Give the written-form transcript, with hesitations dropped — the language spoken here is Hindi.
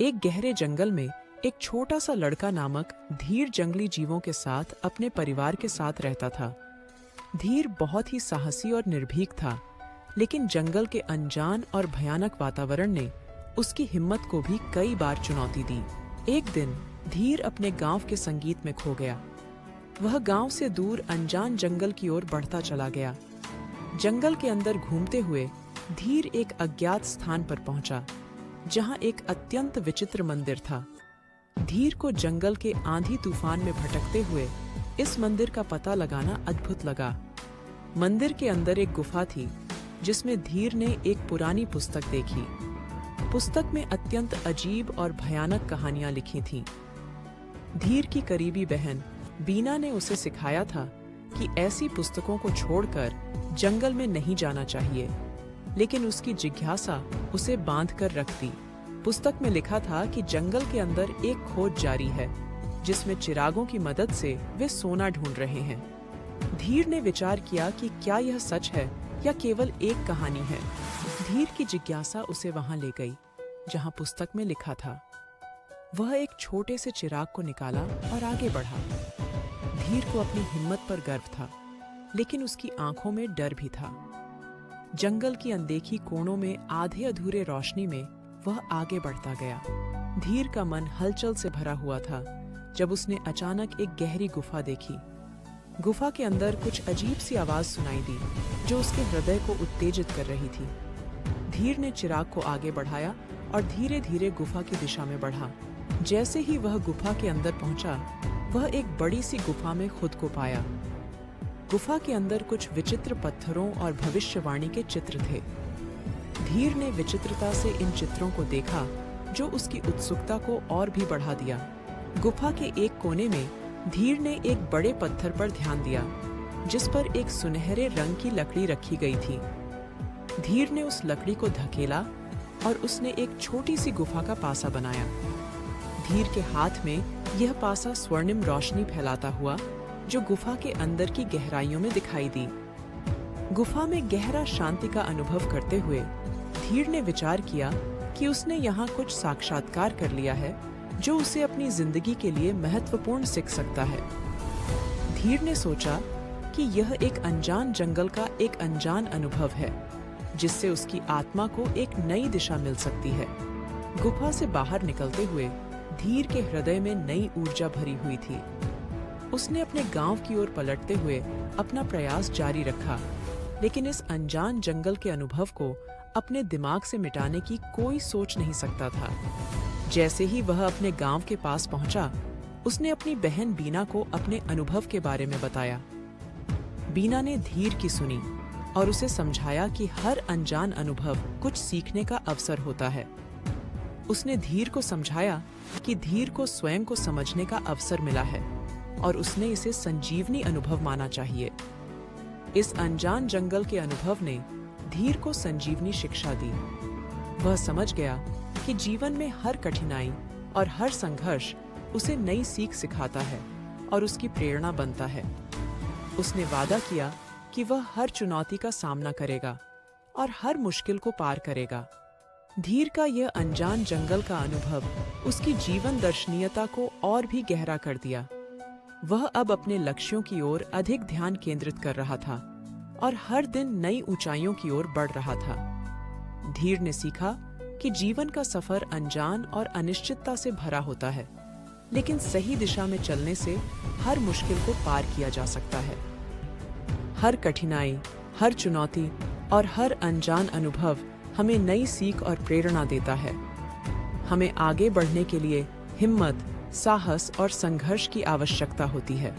एक गहरे जंगल में एक छोटा सा लड़का नामक धीर जंगली जीवों के साथ अपने परिवार के साथ रहता था। धीर बहुत ही साहसी और निर्भीक था, लेकिन जंगल के अनजान और भयानक वातावरण ने उसकी हिम्मत को भी कई बार चुनौती दी। एक दिन धीर अपने गांव के संगीत में खो गया। वह गांव से दूर अनजान जंगल की ओर बढ़ता चला गया। जंगल के अंदर घूमते हुए धीर एक अज्ञात स्थान पर पहुंचा, जहां एक अत्यंत विचित्र मंदिर था। धीर को जंगल के आंधी तूफान में भटकते हुए इस मंदिर का पता लगाना अद्भुत लगा। मंदिर के अंदर एक गुफा थी, जिसमें धीर ने एक पुरानी पुस्तक देखी। पुस्तक में अत्यंत अजीब और भयानक कहानियां लिखी थीं। धीर की करीबी बहन बीना ने उसे सिखाया था कि ऐसी पुस्तकों को छोड़कर जंगल में नहीं जाना चाहिए, लेकिन उसकी जिज्ञासा उसे बांध कर रख दी। पुस्तक में लिखा था कि जंगल के अंदर एक खोज जारी है, जिसमें चिरागों की मदद से वे सोना ढूंढ रहे हैं। धीर ने विचार किया कि क्या यह सच है या केवल एक कहानी है। धीर की जिज्ञासा उसे वहां ले गई, जहां पुस्तक में लिखा था। वह एक छोटे से चिराग को निकाला और आगे बढ़ा। धीर को अपनी हिम्मत पर गर्व था, लेकिन उसकी आंखों में डर भी था। जंगल की अनदेखी कोणों में आधे अधूरे रोशनी में वह आगे बढ़ता गया। धीर का मन हलचल से भरा हुआ था जब उसने अचानक एक गहरी गुफा देखी। गुफा के अंदर कुछ अजीब सी आवाज सुनाई दी, जो उसके हृदय को उत्तेजित कर रही थी। धीर ने चिराग को आगे बढ़ाया और धीरे धीरे गुफा की दिशा में बढ़ा। जैसे ही वह गुफा के अंदर पहुंचा, वह एक बड़ी सी गुफा में खुद को पाया। गुफा के अंदर कुछ विचित्र पत्थरों और भविष्यवाणी के चित्र थे। धीर ने विचित्रता से इन चित्रों को देखा, जो उसकी उत्सुकता को और भी बढ़ा दिया। गुफा के एक कोने में धीर ने एक बड़े पत्थर पर ध्यान दिया, जिस पर एक सुनहरे रंग की लकड़ी रखी गई थी। धीर ने उस लकड़ी को धकेला और उसने एक छोटी सी गुफा का पासा बनाया। धीर के हाथ में यह पासा स्वर्णिम रोशनी फैलाता हुआ, जो गुफा के अंदर की गहराइयों में दिखाई दी। गुफा में गहरा शांति का अनुभव करते हुए धीर ने विचार किया कि उसने यहाँ कुछ साक्षात्कार कर लिया है, जो उसे अपनी जिंदगी के लिए महत्वपूर्ण सीख सकता है। धीर ने सोचा कि यह एक अनजान जंगल का एक अनजान अनुभव है, जिससे उसकी आत्मा को एक नई दिशा मिल सकती है। गुफा से बाहर निकलते हुए धीर के हृदय में नई ऊर्जा भरी हुई थी। उसने अपने गांव की ओर पलटते हुए अपना प्रयास जारी रखा, लेकिन इस अनजान जंगल के अनुभव को अपने दिमाग से मिटाने की कोई सोच नहीं सकता था। जैसे ही वह अपने गांव के पास पहुंचा, उसने अपनी बहन बीना को अपने अनुभव के बारे में बताया। बीना ने धीर की सुनी और उसे समझाया कि हर अनजान अनुभव कुछ सीखने का अवसर होता है। उसने धीर को समझाया कि धीर को स्वयं को समझने का अवसर मिला है और उसने इसे संजीवनी अनुभव माना चाहिए। इस अनजान जंगल के अनुभव ने धीर को संजीवनी शिक्षा दी। वह समझ गया कि जीवन में हर कठिनाई और हर संघर्ष उसे नई सीख सिखाता है और उसकी प्रेरणा बनता है। उसने वादा किया कि वह हर चुनौती का सामना करेगा और हर मुश्किल को पार करेगा। धीर का यह अनजान जंगल का अनुभव उसकी जीवन दर्शनीयता को और भी गहरा कर दिया। वह अब अपने लक्ष्यों की ओर अधिक ध्यान केंद्रित कर रहा था और हर दिन नई ऊंचाइयों की ओर बढ़ रहा था। धीर ने सीखा कि जीवन का सफर अनजान और अनिश्चितता से भरा होता है, लेकिन सही दिशा में चलने से हर मुश्किल को पार किया जा सकता है। हर कठिनाई, हर चुनौती और हर अनजान अनुभव हमें नई सीख और प्रेरणा देता है। हमें आगे बढ़ने के लिए हिम्मत, साहस और संघर्ष की आवश्यकता होती है।